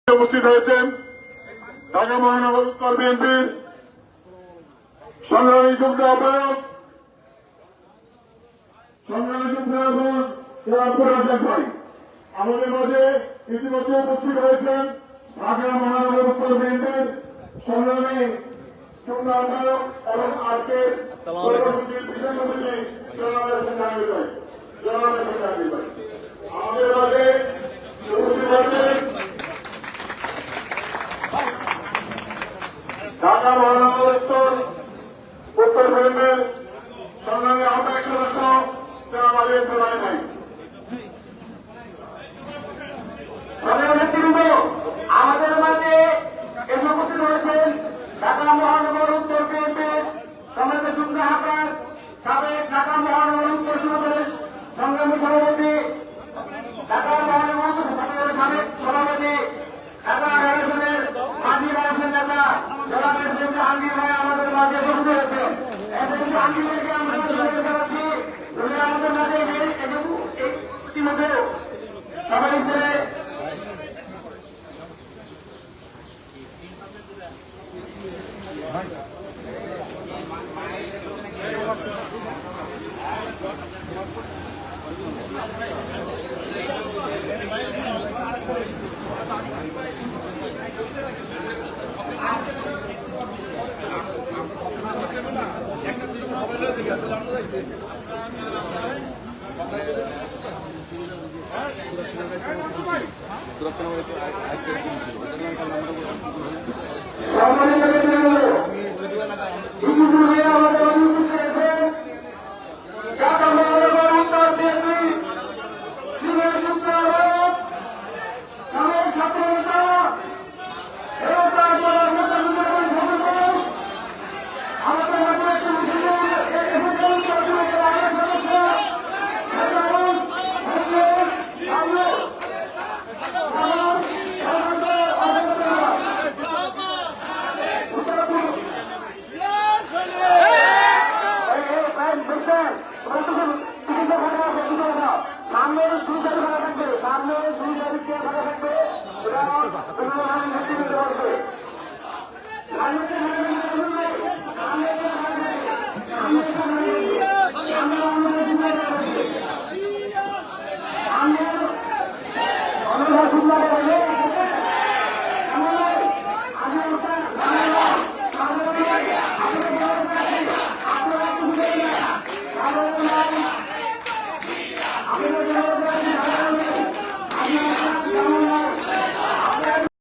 উপস্থিত হয়েছেন ঢাকা মহানগর উত্তর বিএনপির সংগ্রামী যুগ্ম আহ্বায়ক আমাদের মাঝে ইতিমধ্যে উপস্থিত হয়েছেন ঢাকা মহানগর উত্তর বিএনপির সংগ্রামী যুগ্ম আহ্বায়ক এবং আজকের কর্মসূচির বিশেষ অতিথি আমাদের মাঝে উপস্থিত হয়েছেন ঢাকা মহানগর উত্তর বিএনপির সংগ্রামী আহ্বায়ক সদস্য জনাব আলী ইব্রাহিম ভাই। আমাদের মাঝে এসে উপস্থিত হয়েছেন ঢাকা মহানগর উত্তর বিএনপির সম্মানিত যুগ্ম আহ্বায়ক সাবেক ঢাকা মহানগর উত্তর সমাবেশ সংগ্রামী সভাপতি ঢাকা মহানগর উত্তর সমাবেশের সাবেক সভাপতি ঢাকা ফেডারেশনের মাটি মানুষের নেতা জনাব এসএম জাহাঙ্গীর ভাই আমাদের মাঝে এসে উপস্থিত হয়েছেন। এসএম জাহাঙ্গীর ভাইকে আমরা ধন্যবাদ জানাচ্ছি। উনি আমাদের মাঝে ইতিমধ্যে সবাই হিসেবে